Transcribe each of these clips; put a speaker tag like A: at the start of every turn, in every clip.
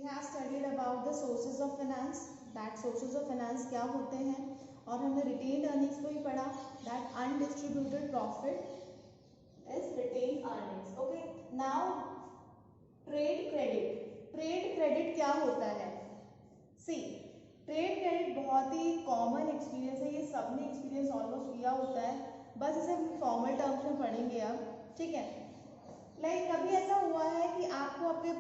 A: Have studied about the sources of finance, that sources of finance क्या होते हैं, और हमने रिटेन्ड अर्निंग्स को भी पढ़ा, that undistributed profit is retained earnings. Okay, now trade credit. Trade credit क्या होता है? सी, ट्रेड क्रेडिट बहुत ही कॉमन एक्सपीरियंस है, ये सबने एक्सपीरियंस ऑलमोस्ट किया होता है, बस इसे फॉर्मल टर्म्स में पढ़ेंगे आप, ठीक है। लाइक कभी ऐसा हुआ है कि आपको आपके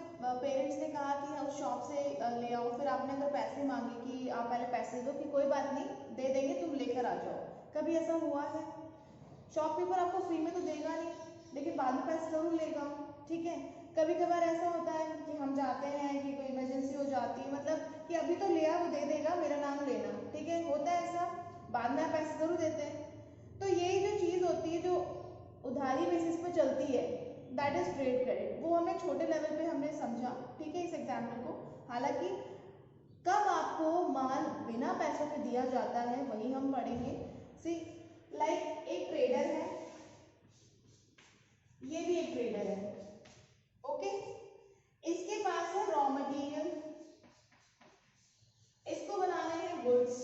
A: पेरेंट्स ने कहा कि उस शॉप से ले आओ, फिर आपने अगर पैसे मांगे कि आप पहले पैसे दो, कि कोई बात नहीं दे देंगे तुम लेकर आ जाओ, कभी ऐसा हुआ है? शॉपकीपर आपको फ्री में तो देगा नहीं, लेकिन बाद में पैसे जरूर लेगा, ठीक है। कभी कभार ऐसा होता है कि हम जाते हैं कि कोई इमरजेंसी हो जाती है, मतलब कि अभी तो लिया वो दे देगा, मेरा नाम लेना, ठीक है, होता है ऐसा, बाद में आप पैसे जरूर देते हैं। तो यही जो चीज़ होती है जो उधारी बेसिस पे चलती है, दैट इज ट्रेड क्रेडिट। वो हमें छोटे लेवल पे हमने समझा, ठीक है, इस एग्जाम्पल को। हालांकि कब आपको माल बिना पैसों के दिया जाता है वही हम पढ़ेंगे। सी, लाइक एक ट्रेडर है, ये भी एक ट्रेडर है, ओके, इसके पास है रॉ मटेरियल, इसको बनाने हैं गुड्स,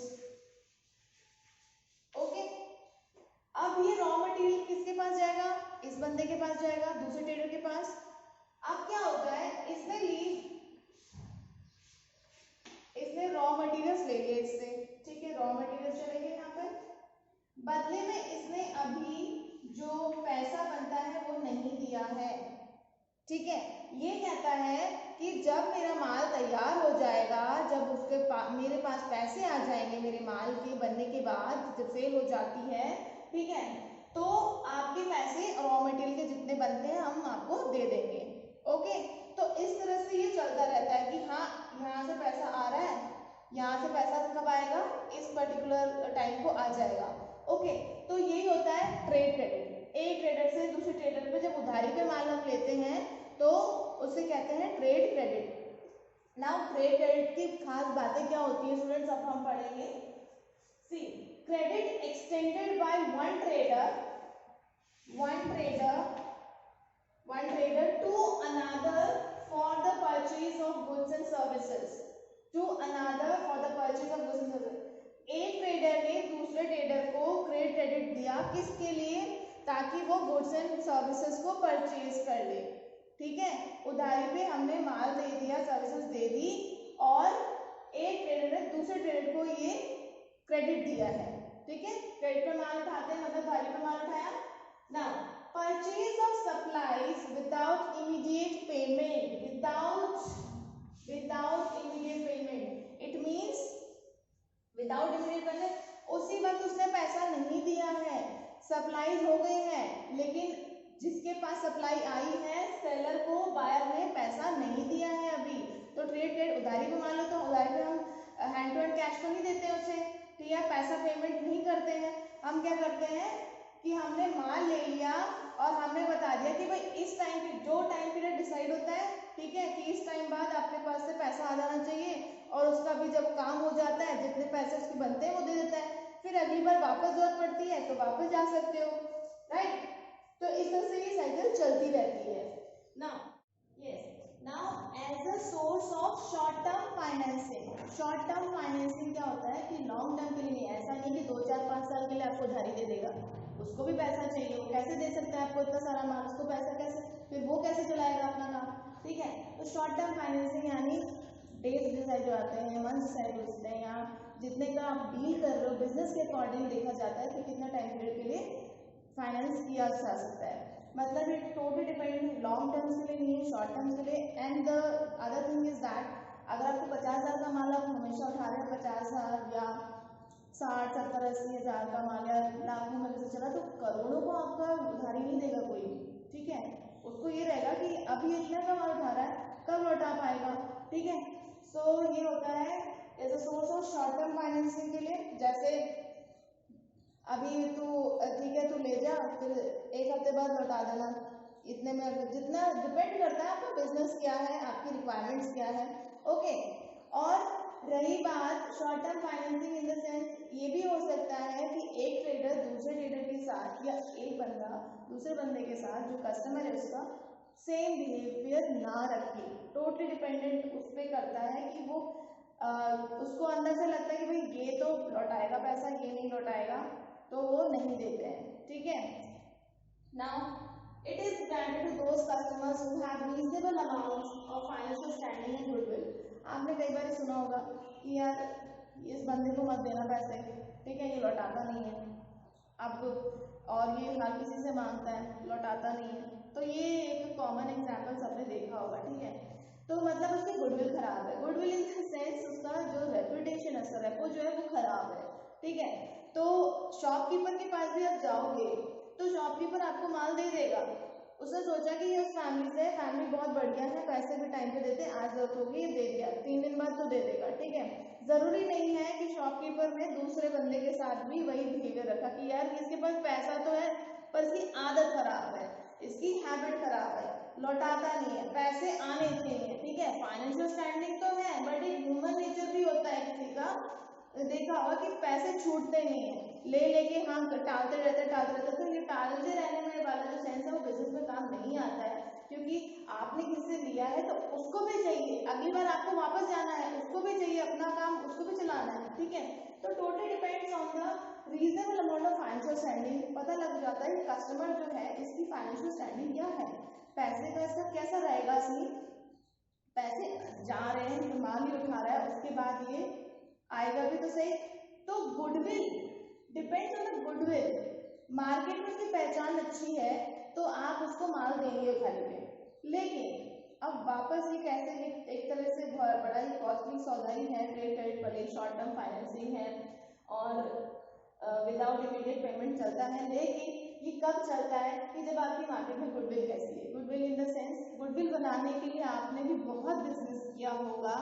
A: ओके। अब ये रॉ मटेरियल किसके पास जाएगा? इस बंदे के पास जाएगा, दूसरे ट्रेडर के पास। अब क्या होता है, इसने रॉ मटेरियल्स ले लिए इससे, ठीक है, रॉ मटेरियल्स चले गए यहाँ पर, बदले में इसने अभी जो पैसा बनता है वो नहीं दिया है, ठीक है। ये कहता है कि जब मेरा माल तैयार हो जाएगा, जब उसके मेरे पास पैसे आ जाएंगे मेरे माल के बनने के बाद, जब सेल हो जाती है, ठीक है, तो आपके पैसे रॉ मटेरियल के जितने बनते हैं हम आपको दे देंगे, ओके। तो इस तरह से ये चलता रहता है कि हाँ यहाँ से पैसा आ रहा है, यहाँ से पैसा कब आएगा, इस पर्टिकुलर टाइम को आ जाएगा, ओके। तो यही होता है ट्रेड क्रेडिट। एक ट्रेडर से दूसरे ट्रेडर पे जब उधारी पे माल हम लेते हैं तो उसे कहते हैं trade credit. Now trade credit की खास बातें क्या होती है स्टूडेंट्स, अब हम पढ़ेंगे। C, credit extended by one trader to another for the purchase of goods and services, to another for the purchase of goods and services। एक ट्रेडर ने दूसरे ट्रेडर को क्रेडिट दिया, किसके लिए? ताकि वो गुड्स एंड सर्विसेज को परचेज कर ले, ठीक है। उधारी पे हमने माल दे दिया, सर्विसेज दे दी, और एक ट्रेडर ने दूसरे ट्रेडर को ये क्रेडिट दिया है, ठीक है। क्रेडिट पे माल उठाते हैं, मतलब उधारी पे माल उठाया। Now purchase of supplies without immediate payment, without immediate payment, it means without immediate payment, उसी वक्त उसने पैसा नहीं दिया है, सप्लाईज हो गई है, लेकिन जिसके पास सप्लाई आई है सेलर को बायर ने पैसा नहीं दिया है अभी। तो ट्रेड क्रेडिट उधारी पे मान लो, तो उधारी पे हम हैंड टू हैंड कैश तो नहीं देते उसे, ठीक है, पैसा पेमेंट नहीं करते हैं। हम क्या करते हैं कि हमने माल ले लिया और हमने बता दिया कि भाई इस टाइम पे जो टाइम पीरियड डिसाइड होता है, ठीक है, कि इस टाइम बाद आपके पास से पैसा आ जाना चाहिए, और उसका भी जब काम हो जाता है जितने पैसे उसके बनते हैं वो दे देता है, फिर अगली बार वापस जरूरत पड़ती है तो वापस जा सकते हो, राइट। तो इस तरह से ये साइकिल चलती रहती है। Now as a source of short term financing, short term financing क्या होता है कि लॉन्ग टर्म के लिए नहीं, ऐसा नहीं कि 2-4-5 साल के लिए आपको उधारी दे देगा, उसको भी पैसा चाहिए, वो कैसे दे सकता है आपको इतना सारा माल, उसको पैसा कैसे, फिर वो कैसे चलाएगा अपना काम, ठीक है। तो शॉर्ट टर्म फाइनेंसिंग यानी डेज डिसाइड जो आते हैं, मंथ डिसाइड होते हैं, या जितने का आप डील कर रहे हो बिजनेस के अकॉर्डिंग देखा जाता है कि कितना टाइम पीरियड के लिए फाइनेंस किया जा सकता है, मतलब it totally depend long terms के लिए नहीं है, शॉर्ट टर्म्स के लिए। And the other thing is that अगर आपको 50,000 का माल आप हमेशा उठा रहे हैं, 50,000 या 60-70-80 हज़ार का माल या लाखों में से चला, तो करोड़ों को आपका उधारी नहीं देगा कोई, ठीक है। उसको ये रहेगा कि अभी इतना का माल उठा रहा है, कब लौटा पाएगा, ठीक है। सो ये होता है as a source of short term financing के लिए। जैसे अभी तू ठीक है तू ले जा, फिर एक हफ्ते बाद लौटा देना, इतने में, जितना डिपेंड करता है आपका बिजनेस क्या है, आपकी रिक्वायरमेंट्स क्या है, ओके। और रही बात short term financing in the sense, ये भी हो सकता है कि एक ट्रेडर दूसरे ट्रेडर के साथ, या एक बंदा दूसरे बंदे के साथ जो कस्टमर है उसका सेम बिहेवियर ना रखे। टोटली डिपेंडेंट उस पर करता है कि वो उसको अंदर से लगता है कि भाई ये तो लौटाएगा पैसा, ये नहीं लौटाएगा, तो वो नहीं देते हैं। ठीक है, now it is granted to those customers who have reasonable amounts of financial standing and goodwill. आपने कई बार सुना होगा कि यार इस बंदे को मत देना पैसे, ठीक है, ये लौटाता नहीं है आपको, और ये हर किसी से मांगता है, लौटाता नहीं है। तो ये एक कॉमन एग्जाम्पल सबने देखा होगा। ठीक है, तो मतलब उसकी गुडविल खराब है। गुडविल इन द सेंस उसका जो रेपुटेशन है, उसका रेपो जो है वो खराब है। ठीक है, तो शॉपकीपर के पास भी आप जाओगे तो शॉपकीपर आपको माल दे देगा। उसने सोचा कि ये उस फैमिली से, फैमिली बहुत बढ़िया है, पैसे भी टाइम पे देते, आज जरूरत होगी ये दे दिया, 3 दिन बाद तो दे देगा। ठीक है, जरूरी नहीं है कि शॉपकीपर ने दूसरे बंदे के साथ भी वही बिहेवियर रखा कि यार इसके पास पैसा तो है पर इसकी आदत खराब है, इसकी हैबिट खराब है, लौटाता नहीं है, पैसे आने चाहिए। ठीक है, फाइनेंशियल स्टैंडिंग तो है बट एक ह्यूमन नेचर भी होता है किसी का, देखा होगा कि पैसे छूटते नहीं है, ले लेके हाँ टालते रहते। तो ये टालते रहने में वाला जो सेंस है वो बिजनेस में काम नहीं आता है, क्योंकि आपने किससे लिया है तो उसको भी चाहिए, अगली बार आपको वापस जाना है, उसको भी चाहिए, अपना काम उसको भी चलाना है। ठीक है, तो totally depends on the reasonable amount of financial standing. पता लग जाता है कि कस्टमर जो है इसकी फाइनेंशियल स्टैंडिंग क्या है, पैसे का इसका कैसा रहेगा, असली पैसे जा रहे हैं, माल ही उठा रहा है, उसके बाद ये आएगा भी तो सही। तो goodwill depends on the goodwill. Market में उसकी पहचान अच्छी है तो आप उसको माल देंगे उधारी पे, लेकिन अब वापस ये कैसे, एक तरह से बड़ा ही कॉस्टली सौदा ही है, ट्रेड क्रेडिट भले शॉर्ट टर्म फाइनेंसिंग है और विदाउट इमीडिएट पेमेंट चलता है, लेकिन ये कब चलता है कि जब आपकी मार्केट में गुडविल कैसी है। Goodwill in the sense, goodwill बनाने के लिए आपने भी बहुत बिजनेस किया होगा,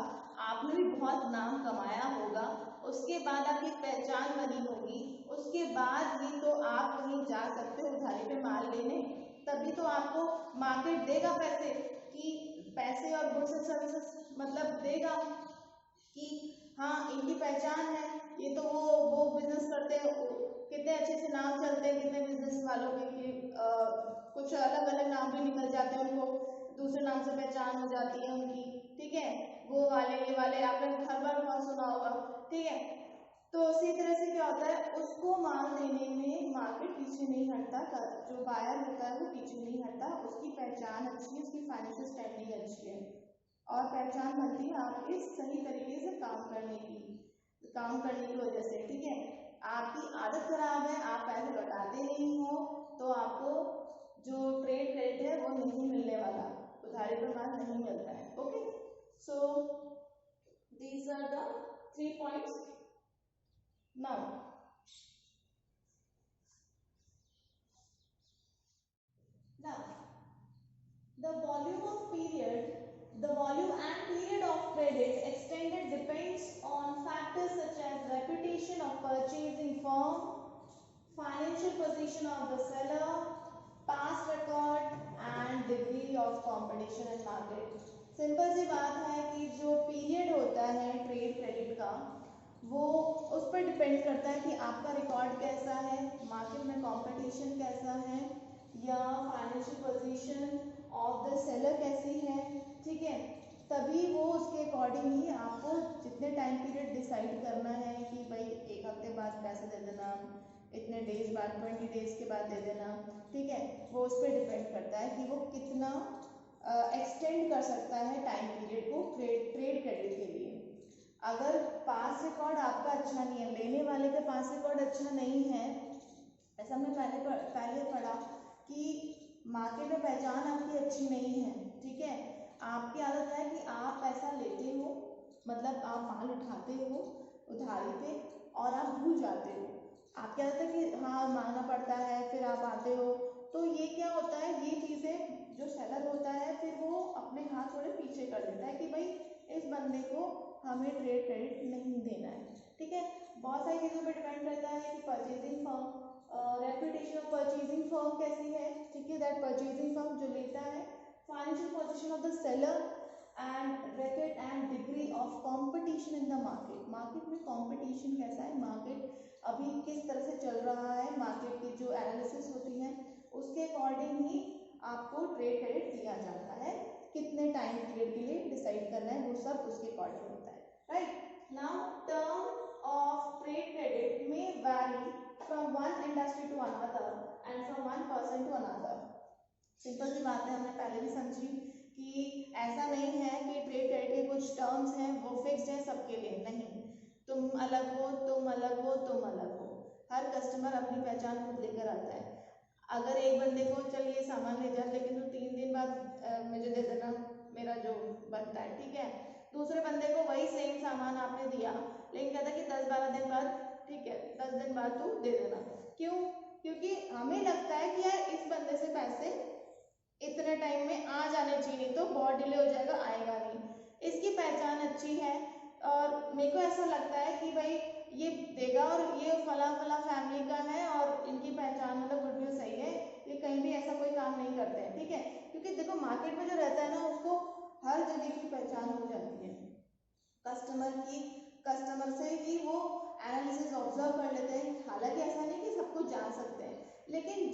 A: आपने भी बहुत नाम कमाया होगा, उसके बाद आपकी पहचान बनी होगी, उसके बाद ही तो आप कहीं जा सकते हो उधारी पे माल लेने, तभी तो आपको मार्केट देगा पैसे, कि पैसे और गुड्स एंड सर्विसेज मतलब देगा कि हाँ इनकी पहचान है, ये तो वो बिजनेस करते हैं, कितने अच्छे से नाम चलते हैं कितने बिजनेस वालों के, कुछ अलग अलग नाम भी निकल जाते हैं, उनको दूसरे नाम से पहचान हो जाती है उनकी। ठीक है, वो वाले ये वाले आपने हर बार बहुत सुना होगा। ठीक है, तो उसी तरह से क्या होता है, उसको माल देने में मार्केट पीछे नहीं हटता, जो बायर होता है वो पीछे नहीं हटता, उसकी पहचान अच्छी है, उसकी फाइनेंशियल स्टैंडिंग अच्छी है, और पहचान बनती है आपके सही तरीके से काम करने की वजह से। ठीक है, आपकी आदत खराब है, आप पैसे लौटाते नहीं हो, तो आपको जो ट्रेड क्रेडिट है वो नहीं मिलने वाला, उधारी पर माल नहीं मिलता है। Okay, so these are the 3 points. Now the volume and period of credit extended depends on factors such as reputation of purchasing firm, financial position of the seller, past record and degree of competition in market। Simple सी बात है कि जो period होता है trade credit का, वो उस पर डिपेंड करता है कि आपका रिकॉर्ड कैसा है, मार्केट में कंपटीशन कैसा है, या financial position of the seller कैसी है। ठीक है, तभी वो उसके अकॉर्डिंग ही आपको जितने टाइम पीरियड डिसाइड करना है कि भाई 1 हफ्ते बाद पैसे दे देना, इतने डेज बाद 20 डेज के बाद दे देना। ठीक है, वो उस पर डिपेंड करता है कि वो कितना एक्सटेंड कर सकता है टाइम पीरियड को ट्रेड क्रेडिट के लिए। अगर पास रिकॉर्ड आपका अच्छा नहीं है, लेने वाले का पास रिकॉर्ड अच्छा नहीं है, ऐसा हमने पहले पढ़ा कि मार्केट में पहचान आपकी अच्छी नहीं है। ठीक है, आपकी आदत है कि आप पैसा लेते हो, मतलब आप माल उठाते हो उधारी पे और आप भूल जाते हो, आपकी आदत है कि हाँ मांगना पड़ता है, फिर आप आते हो, तो ये क्या होता है, ये चीज़ें जो सेलर होता है फिर वो अपने हाथ थोड़े पीछे कर देता है कि भाई इस बंदे को हमें ट्रेड क्रेडिट नहीं देना है। ठीक है, बहुत सारी चीज़ों पर डिपेंड रहता है कि purchasing firm, reputation of purchasing firm कैसी है। ठीक है, दैट परचेजिंग फर्म जो लेता है, financial position of the seller and racket and degree of competition in the market. Market में कंपटीशन कैसा है, मार्केट अभी किस तरह से चल रहा है, मार्केट की जो एनालिसिस होती है उसके अकॉर्डिंग ही आपको ट्रेड क्रेडिट दिया जाता है। कितने टाइम पीरियड के लिए डिसाइड करना है, वो सब उसके अकॉर्डिंग होता है, right. Now term of trade credit में vary from one industry to another and from one person to another. Simple सी बात है, हमने पहले भी समझी कि ऐसा नहीं है कि ट्रेड क्रेडिट के कुछ टर्म्स हैं वो फिक्स्ड हैं सबके लिए, नहीं। तुम अलग हो, तुम अलग हो, तुम अलग हो, हर कस्टमर अपनी पहचान खुद लेकर आता है। अगर एक बंदे को चल ये सामान ले जा, लेकिन तू 3 दिन बाद मुझे दे देना मेरा जो बनता है, ठीक है। दूसरे बंदे को वही सेम सामान आपने दिया, लेकिन कहता कि 10-12 दिन बाद, ठीक है 10 दिन बाद तू दे देना। क्यों? क्योंकि हमें लगता है कि यार इस बंदे से पैसे इतने टाइम में आ जाने चाहिए, नहीं तो बहुत डिले हो जाएगा, आएगा नहीं। इसकी पहचान अच्छी है और मेरे को ऐसा लगता है कि भाई ये देगा और ये फला फला फैमिली का है और इनकी पहचान मतलब गुडविल सही है, ये कहीं भी ऐसा कोई काम नहीं करते हैं, ठीक है। क्योंकि देखो मार्केट में जो रहता है ना, उसको हर जगह की पहचान हो जाती है कस्टमर से ही वो एनालिसिस ऑब्जर्व कर लेते हैं। हालांकि ऐसा नहीं कि सब कुछ जान सकते हैं, लेकिन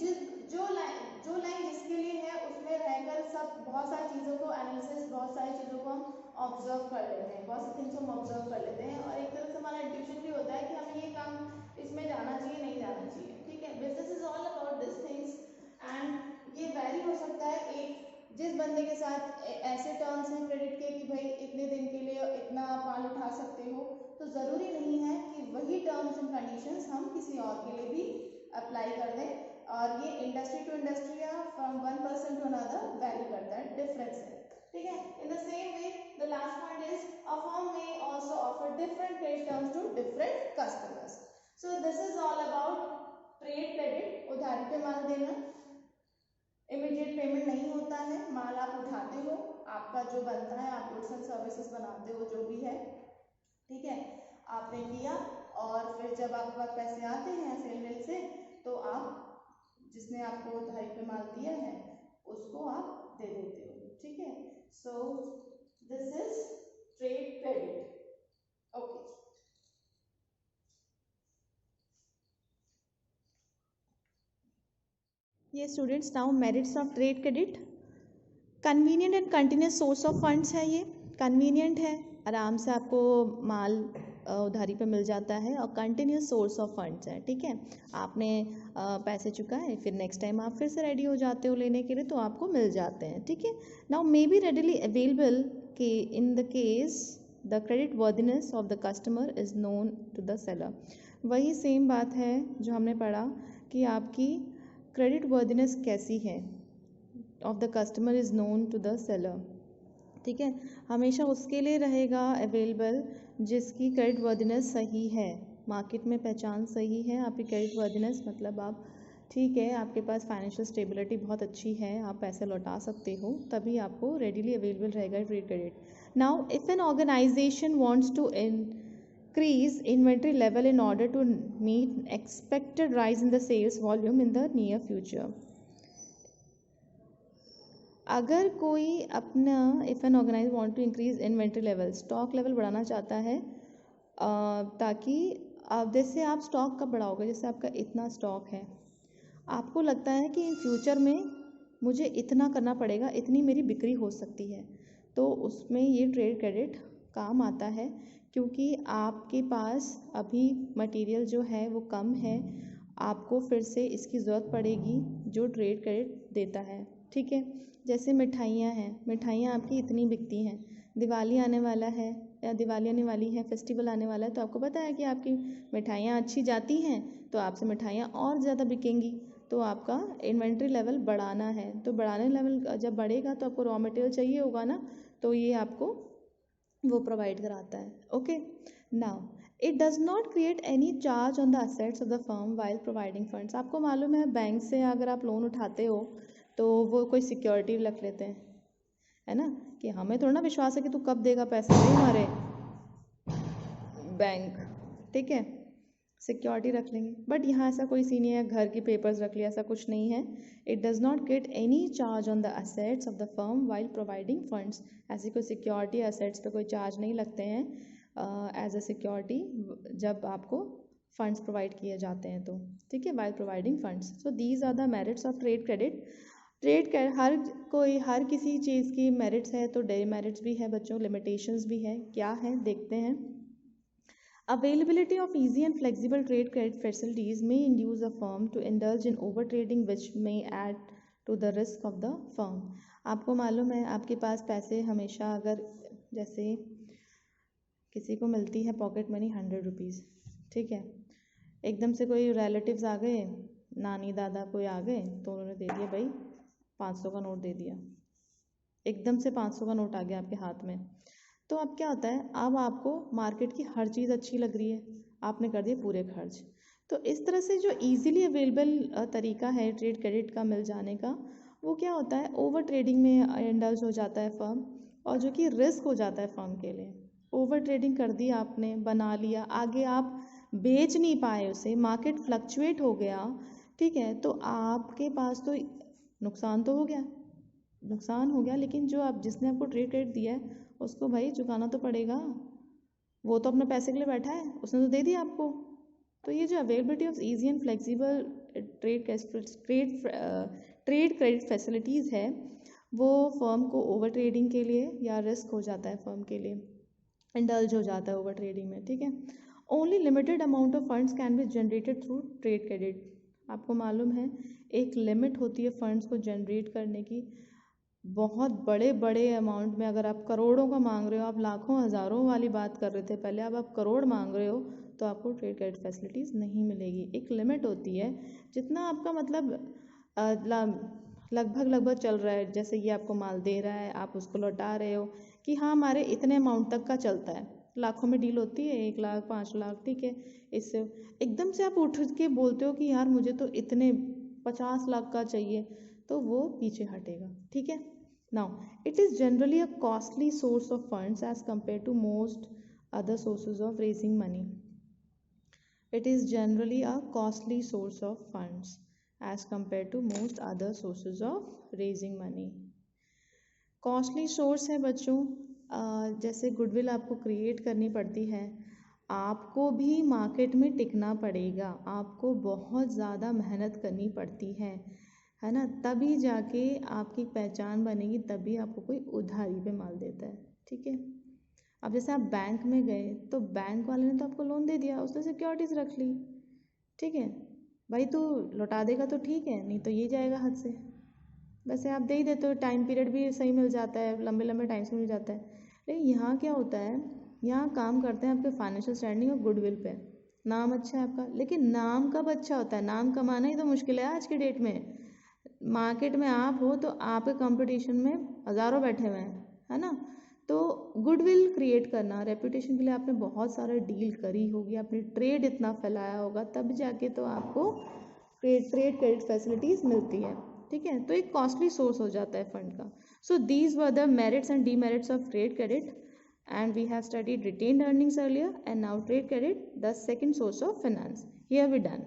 A: जो लाइन जिसके लिए है उसमें रहकर सब बहुत सारी चीज़ों को एनालिसिस, बहुत सारी चीज़ों को हम ऑब्जर्व कर लेते हैं, बहुत सी थिंग्स हम ऑब्जर्व कर लेते हैं और एक तरह से हमारा इंट्यूशन भी होता है कि हमें ये काम इसमें जाना चाहिए, नहीं जाना चाहिए, ठीक है। Business is all about this things and ये वैरी हो सकता है। एक जिस बंदे के साथ ऐसे टर्म्स हैं क्रेडिट के कि भाई इतने दिन के लिए इतना माल उठा सकते हो, तो ज़रूरी नहीं है कि वही टर्म्स एंड कंडीशंस हम किसी और के लिए भी अप्लाई कर दें। और ये इंडस्ट्री टू इंडस्ट्री या from one person to another vary करता है, डिफरेंस है, ठीक है। In the same way the last point is a firm में also offer different credit terms to different customers. So this is all about trade credit. उधारी पे माल देना, immediate payment नहीं होता है, माल आप उठाते हो, आपका जो बनता है आप गुड्स एंड सर्विसेज बनाते हो जो भी है, ठीक है, आपने किया और फिर जब आपके पास पैसे आते हैं सेल मिल से, तो आप जिसने आपको उधारी पे माल दिया है उसको आप दे देते हो, ठीक है। So this is trade credit, okay. ये students now merits of trade credit. Convenient and continuous source of funds है, ये कन्वीनियंट है, आराम से आपको माल उधारी पे मिल जाता है, और कंटिन्यूस सोर्स ऑफ फंड्स है, ठीक है। आपने पैसे चुकाए, फिर नेक्स्ट टाइम आप फिर से रेडी हो जाते हो लेने के लिए, तो आपको मिल जाते हैं, ठीक है। Now may be readily available के in the case the creditworthiness of the customer is known to the seller. वही सेम बात है जो हमने पढ़ा कि आपकी क्रेडिट वर्दीनेस कैसी है of the customer is known to the seller, ठीक है। हमेशा उसके लिए रहेगा अवेलेबल जिसकी क्रेडिट वर्दीनेस सही है, मार्केट में पहचान सही है आपकी क्रेडिट वर्दीनेस, मतलब आप ठीक है, आपके पास फाइनेंशियल स्टेबिलिटी बहुत अच्छी है, आप पैसे लौटा सकते हो, तभी आपको रेडीली अवेलेबल रहेगा trade credit. Now if an organisation wants to increase inventory level in order to meet expected rise in the sales volume in the near future, अगर कोई अपना if an organise want to increase inventory level, stock level बढ़ाना चाहता है, ताकि आप जैसे आप स्टॉक कब बढ़ाओगे, जैसे आपका इतना स्टॉक है, आपको लगता है कि इन फ्यूचर में मुझे इतना करना पड़ेगा, इतनी मेरी बिक्री हो सकती है, तो उसमें ये ट्रेड क्रेडिट काम आता है, क्योंकि आपके पास अभी मटेरियल जो है वो कम है, आपको फिर से इसकी ज़रूरत पड़ेगी जो ट्रेड क्रेडिट देता है, ठीक है। जैसे मिठाइयाँ हैं, मिठाइयाँ आपकी इतनी बिकती हैं, दिवाली आने वाला है या दिवाली आने वाली है, फेस्टिवल आने वाला है, तो आपको पता है कि आपकी मिठाइयाँ अच्छी जाती हैं, तो आपसे मिठाइयाँ और ज़्यादा बिकेंगी, तो आपका इन्वेंट्री लेवल बढ़ाना है, तो बढ़ाने लेवल जब बढ़ेगा तो आपको रॉ मटेरियल चाहिए होगा ना, तो ये आपको वो प्रोवाइड कराता है, okay. Now it does not create any charge on the assets of the firm while providing funds. आपको मालूम है बैंक से अगर आप लोन उठाते हो तो वो कोई सिक्योरिटी रख लेते हैं, है ना, कि हमें थोड़ा ना विश्वास है कि तू कब देगा पैसे, नहीं हमारे बैंक, ठीक है, सिक्योरिटी रख लेंगे। बट यहाँ ऐसा कोई सीन नहीं है, घर की पेपर्स रख लिया, ऐसा कुछ नहीं है। It does not get any charge on the assets of the firm while providing funds. ऐसी कोई सिक्योरिटी असेट्स पे कोई चार्ज नहीं लगते हैं एज अ सिक्योरिटी जब आपको फंड्स प्रोवाइड किए जाते हैं तो, ठीक है, while providing funds. So these are the merits of trade credit. Trade हर किसी चीज़ की मेरिट्स है तो डेमेरिट्स भी है बच्चों, लिमिटेशंस भी है। क्या है देखते हैं। Availability of easy and flexible trade credit facilities may induce a firm to indulge in over trading which may add to the risk of the firm। आपको मालूम है आपके पास पैसे हमेशा, अगर जैसे किसी को मिलती है पॉकेट मनी 100 रुपीज़, ठीक है, एकदम से कोई रिलेटिव्स आ गए, नानी दादा कोई आ गए तो उन्होंने दे दिया भाई 500 का नोट दे दिया, एकदम से 500 का नोट आ गया आपके हाथ में। तो अब क्या होता है, अब आपको मार्केट की हर चीज़ अच्छी लग रही है, आपने कर दिए पूरे खर्च। तो इस तरह से जो इजीली अवेलेबल तरीका है ट्रेड क्रेडिट का मिल जाने का, वो क्या होता है, ओवर ट्रेडिंग में इंडल्ज हो जाता है फर्म, और जो कि रिस्क हो जाता है फर्म के लिए। ओवर ट्रेडिंग कर दी आपने, बना लिया, आगे आप बेच नहीं पाए उसे, मार्केट फ्लक्चुएट हो गया, ठीक है, तो आपके पास तो नुकसान तो हो गया, नुकसान हो गया, लेकिन जो आप जिसने आपको ट्रेड क्रेडिट दिया है उसको भाई चुकाना तो पड़ेगा, वो तो अपने पैसे के लिए बैठा है, उसने तो दे दिया आपको। तो ये जो availability of easy and flexible trade credit facilities है, वो फर्म को ओवर ट्रेडिंग के लिए या रिस्क हो जाता है फर्म के लिए, इंडल्ज हो जाता है ओवर ट्रेडिंग में, ठीक है। Only limited amount of funds can be generated through trade credit. आपको मालूम है एक लिमिट होती है फंड्स को जनरेट करने की, बहुत बड़े बड़े अमाउंट में, अगर आप करोड़ों का मांग रहे हो, आप लाखों हज़ारों वाली बात कर रहे थे पहले, अब आप करोड़ मांग रहे हो तो आपको ट्रेड क्रेडिट फैसिलिटीज़ नहीं मिलेगी। एक लिमिट होती है, जितना आपका मतलब लगभग चल रहा है, जैसे ये आपको माल दे रहा है, आप उसको लौटा रहे हो कि हाँ हमारे इतने अमाउंट तक का चलता है, लाखों में डील होती है, 1 लाख 5 लाख, ठीक है। इससे एकदम से आप उठ के बोलते हो कि यार मुझे तो इतने 50 लाख का चाहिए, तो वो पीछे हटेगा, ठीक है। Now, it is generally a costly source of funds as compared to most other sources of raising money. It is generally a costly source of funds as compared to most other sources of raising money. Costly source है बच्चों, जैसे goodwill आपको create करनी पड़ती है, आपको भी market में टिकना पड़ेगा, आपको बहुत ज़्यादा मेहनत करनी पड़ती है ना, तभी जाके आपकी पहचान बनेगी, तभी आपको कोई उधारी पे माल देता है, ठीक है। अब जैसे आप बैंक में गए तो बैंक वाले ने तो आपको लोन दे दिया, उसने सिक्योरिटीज़ रख ली, ठीक है, भाई तू लौटा देगा तो ठीक है, नहीं तो ये जाएगा हाथ से। वैसे आप दे ही देते हो, टाइम पीरियड भी सही मिल जाता है, लंबे लंबे टाइम से मिल जाता है। लेकिन यहाँ क्या होता है, यहाँ काम करते हैं आपके फाइनेंशियल स्टैंडिंग और गुडविल पे, नाम अच्छा है आपका, लेकिन नाम कब अच्छा होता है, नाम कमाना ही तो मुश्किल है आज की डेट में। मार्केट में आप हो तो आपके कंपटीशन में हज़ारों बैठे हुए हैं, है ना। तो गुडविल क्रिएट करना, रेपुटेशन के लिए आपने बहुत सारा डील करी होगी, आपने ट्रेड इतना फैलाया होगा, तब जाके तो आपको ट्रेड क्रेडिट फैसिलिटीज़ मिलती है, ठीक है। तो एक कॉस्टली सोर्स हो जाता है फंड का। So these were the merits and demerits of trade credit, and we have studied retained earnings earlier, and now trade credit, the second source of finance. Here we done.